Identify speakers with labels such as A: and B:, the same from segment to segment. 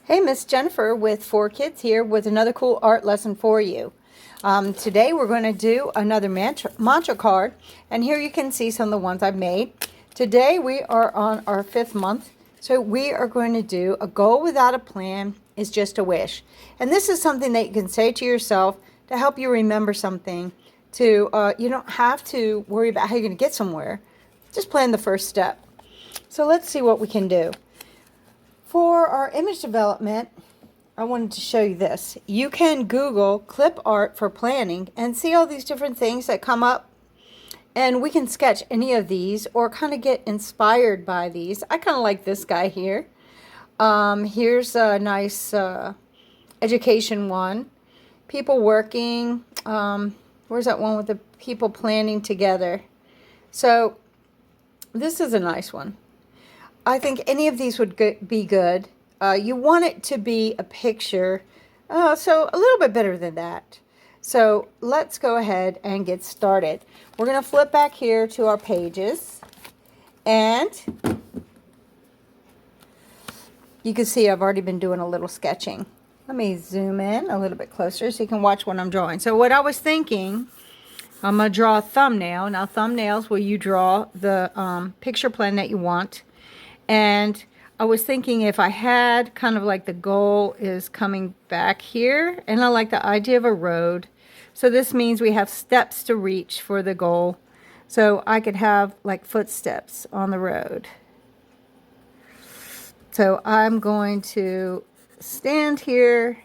A: Hey, Miss Jennifer with 4 Kids here with another cool art lesson for you. Today we're going to do another mantra card, and here you can see some of the ones I've made. Today we are on our 5th month, so we are going to do a goal without a plan is just a wish. And this is something that you can say to yourself to help you remember something. You don't have to worry about how you're going to get somewhere. Just plan the first step. So let's see what we can do. For our image development, I wanted to show you this. You can Google clip art for planning and see all these different things that come up. And we can sketch any of these or kind of get inspired by these. I kind of like this guy here. Here's a nice education one. People working. Where's that one with the people planning together? So this is a nice one. I think any of these would be good. You want it to be a picture, so a little bit better than that. So let's go ahead and get started. We're going to flip back here to our pages, and you can see I've already been doing a little sketching. Let me zoom in a little bit closer so you can watch what I'm drawing. So what I was thinking, I'm going to draw a thumbnail. Now thumbnails where you draw the picture plan that you want. And I was thinking if I had kind of like the goal is coming back here, and I like the idea of a road. So this means we have steps to reach for the goal. So I could have like footsteps on the road. So I'm going to stand here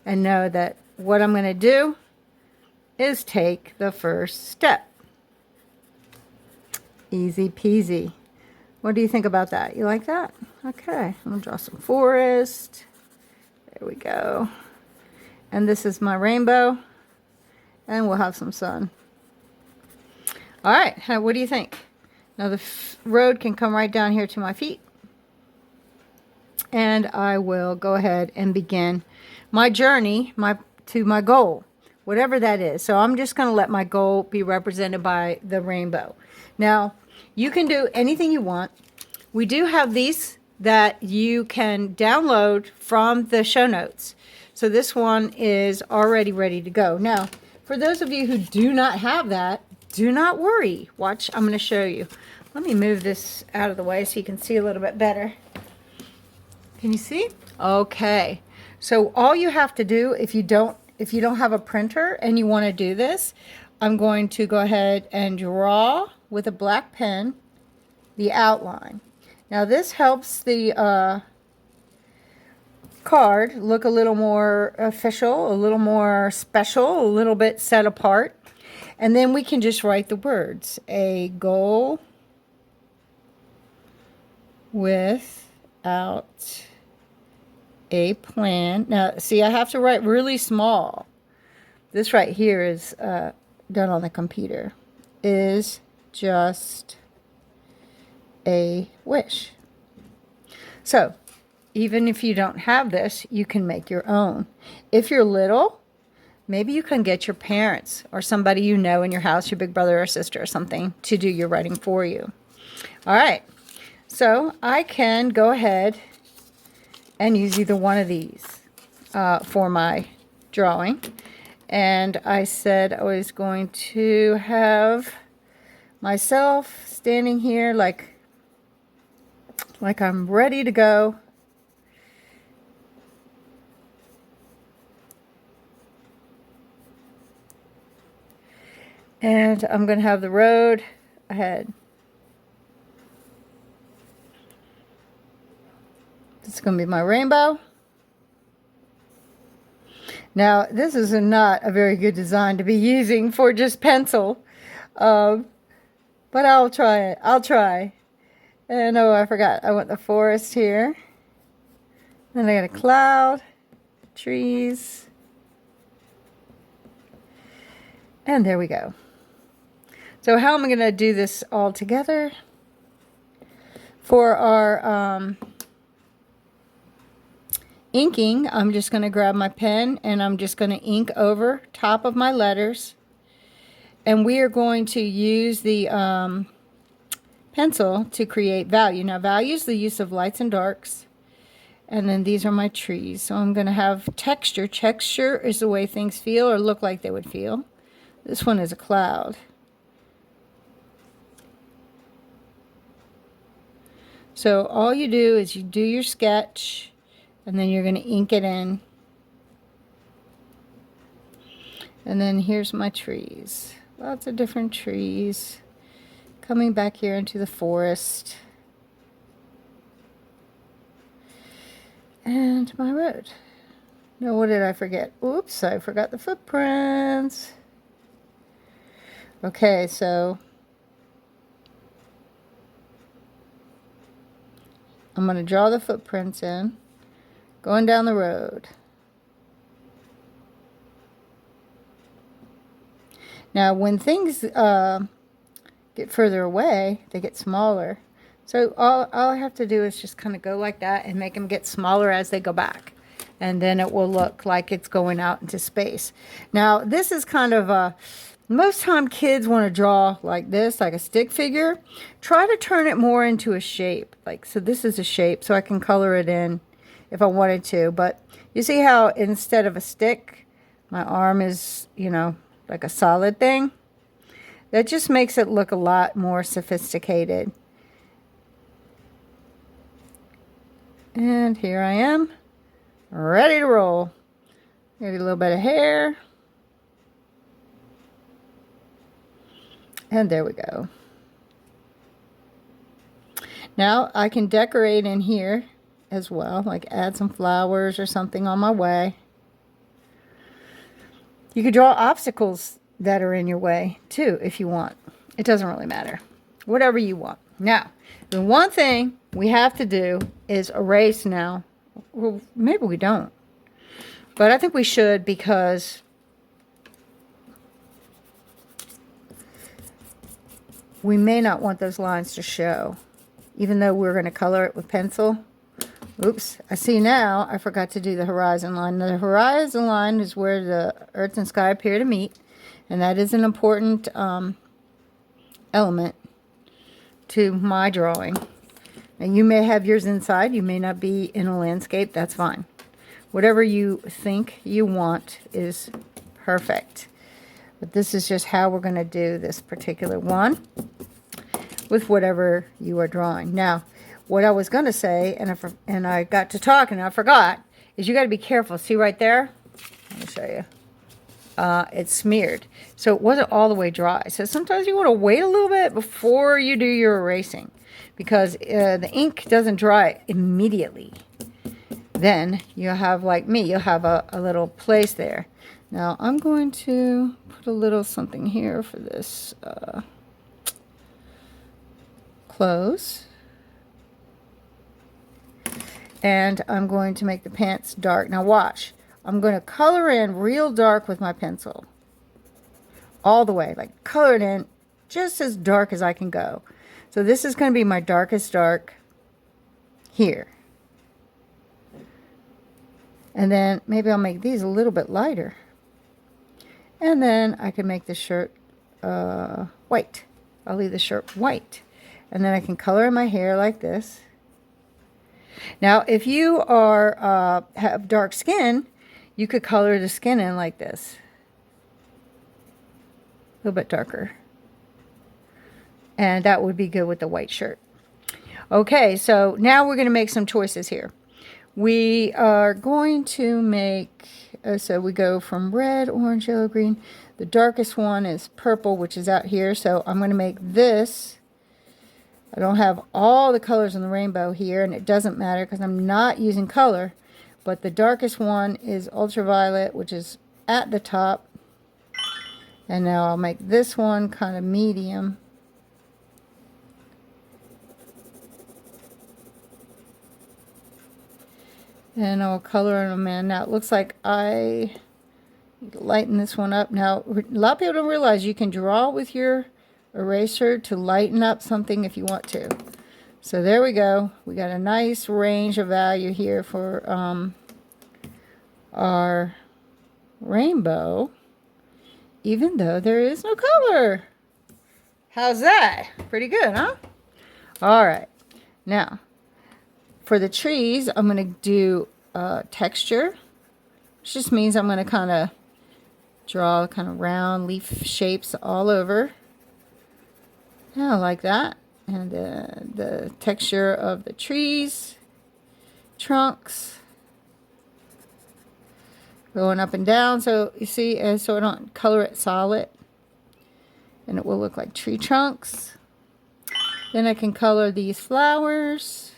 A: and know that what I'm going to do is take the first step. Easy peasy. What do you think about that? You like that? Okay, I'm going to draw some forest. There we go. And this is my rainbow. And we'll have some sun. All right, what do you think? Now the road can come right down here to my feet. And I will go ahead and begin my journey to my goal, whatever that is. So I'm just going to let my goal be represented by the rainbow. Now, you can do anything you want. We do have these that you can download from the show notes. So this one is already ready to go. Now, for those of you who do not have that, do not worry. Watch, I'm going to show you. Let me move this out of the way so you can see a little bit better. Can you see? Okay. So all you have to do if you don't have a printer and you want to do this, I'm going to go ahead and draw with a black pen the outline. Now this helps the card look a little more official, a little more special, a little bit set apart. And then we can just write the words. A goal without a plan. Now see, I have to write really small. This right here is done on the computer. Is just a wish. So even if you don't have this, you can make your own. If you're little, maybe you can get your parents or somebody you know in your house, your big brother or sister or something, to do your writing for you. All right, so I can go ahead and use either one of these for my drawing. And I said I was going to have myself standing here like I'm ready to go. And I'm going to have the road ahead. This is going to be my rainbow. Now, this is not a very good design to be using for just pencil. But I'll try it. I'll try. And oh, I forgot. I want the forest here. Then I got a cloud, trees. And there we go. So how am I going to do this all together? For our inking, I'm just going to grab my pen and I'm just going to ink over top of my letters. And we are going to use the pencil to create value. Now, value is the use of lights and darks. And then these are my trees. So I'm going to have texture. Texture is the way things feel or look like they would feel. This one is a cloud. So all you do is you do your sketch, and then you're going to ink it in. And then here's my trees. Lots of different trees. Coming back here into the forest. And my road. Now, what did I forget? Oops, I forgot the footprints. Okay, so I'm going to draw the footprints in, going down the road. Now, when things get further away, they get smaller. So all I have to do is just kind of go like that and make them get smaller as they go back. And then it will look like it's going out into space. Now, this is kind of most time kids want to draw like this, like a stick figure. Try to turn it more into a shape. Like, so this is a shape, so I can color it in if I wanted to. But you see how instead of a stick, my arm is, you know, like a solid thing? That just makes it look a lot more sophisticated. And here I am, ready to roll. Maybe a little bit of hair. And there we go. Now I can decorate in here as well, like add some flowers or something on my way. You could draw obstacles that are in your way too if you want. It doesn't really matter. Whatever you want. Now, the one thing we have to do is erase now. Well, maybe we don't. But I think we should, because we may not want those lines to show, even though we're going to color it with pencil. Oops, I see now I forgot to do the horizon line. The horizon line is where the earth and sky appear to meet, and that is an important element to my drawing. And you may have yours inside, you may not be in a landscape, that's fine. Whatever you think you want is perfect. But this is just how we're going to do this particular one with whatever you are drawing. Now, what I was going to say, and I got to talk and I forgot, is you got to be careful. See right there? Let me show you. It's smeared. So it wasn't all the way dry. So sometimes you want to wait a little bit before you do your erasing, because the ink doesn't dry immediately. Then you'll have, like me, you'll have a little place there. Now I'm going to put a little something here for this close. And I'm going to make the pants dark. Now watch. I'm going to color in real dark with my pencil. All the way. Like color it in just as dark as I can go. So this is going to be my darkest dark here. And then maybe I'll make these a little bit lighter. And then I can make the shirt white. I'll leave the shirt white. And then I can color in my hair like this. Now, if you are have dark skin, you could color the skin in like this. A little bit darker. And that would be good with the white shirt. Okay, so now we're going to make some choices here. We are going to make, so we go from red, orange, yellow, green. The darkest one is purple, which is out here. So I'm going to make this. I don't have all the colors in the rainbow here, and it doesn't matter because I'm not using color. But the darkest one is ultraviolet, which is at the top. And now I'll make this one kind of medium. And I'll color them in. Now it looks like I lighten this one up. Now, a lot of people don't realize you can draw with your eraser to lighten up something if you want to. So there we go. We got a nice range of value here for our rainbow, even though there is no color. How's that? Pretty good, huh? All right. Now, for the trees, I'm going to do texture, which just means I'm going to kind of draw kind of round leaf shapes all over. Yeah, like that. And the texture of the trees, trunks, going up and down. So you see, so I don't color it solid, and it will look like tree trunks. Then I can color these flowers,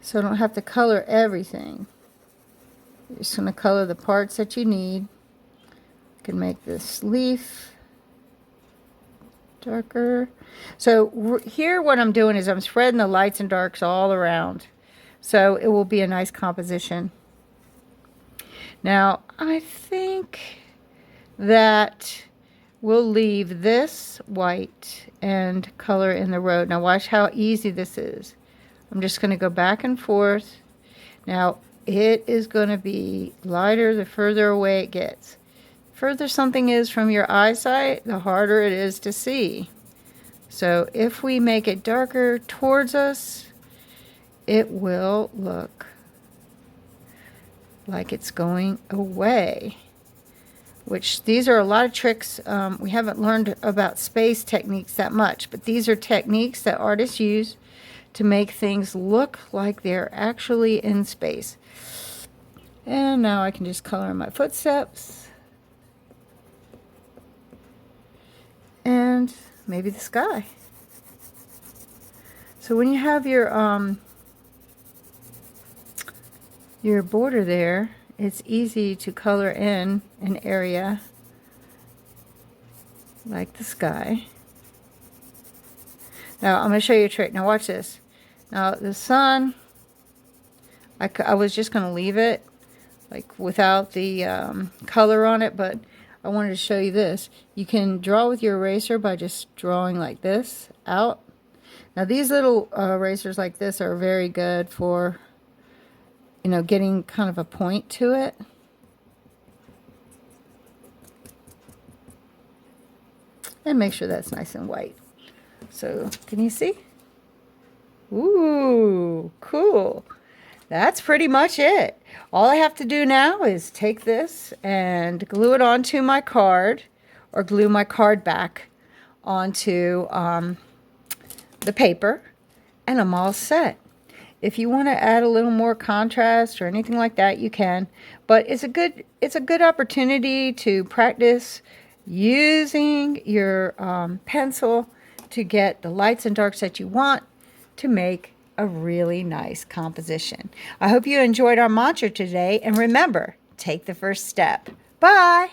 A: so I don't have to color everything. You're just going to color the parts that you need. You can make this leaf darker. So here what I'm doing is I'm spreading the lights and darks all around, so it will be a nice composition. Now I think that we'll leave this white and color in the road. Now watch how easy this is. I'm just going to go back and forth. Now it is going to be lighter the further away it gets. Further something is from your eyesight, the harder it is to see. So if we make it darker towards us, it will look like it's going away. Which these are a lot of tricks. We haven't learned about space techniques that much, but these are techniques that artists use to make things look like they're actually in space. And now I can just color in my footsteps. And maybe the sky. So when you have your border there, it's easy to color in an area like the sky. Now I'm going to show you a trick. Now watch this. Now the sun, I was just going to leave it like without the color on it, but I wanted to show you this. You can draw with your eraser by just drawing like this out. Now these little erasers like this are very good for, you know, getting kind of a point to it. And make sure that's nice and white. So can you see? Ooh, cool. That's pretty much it. All I have to do now is take this and glue it onto my card, or glue my card back onto the paper, and I'm all set. If you want to add a little more contrast or anything like that, you can. But it's a good opportunity to practice using your pencil to get the lights and darks that you want to make a really nice composition. I hope you enjoyed our mantra today, and remember, take the first step. Bye!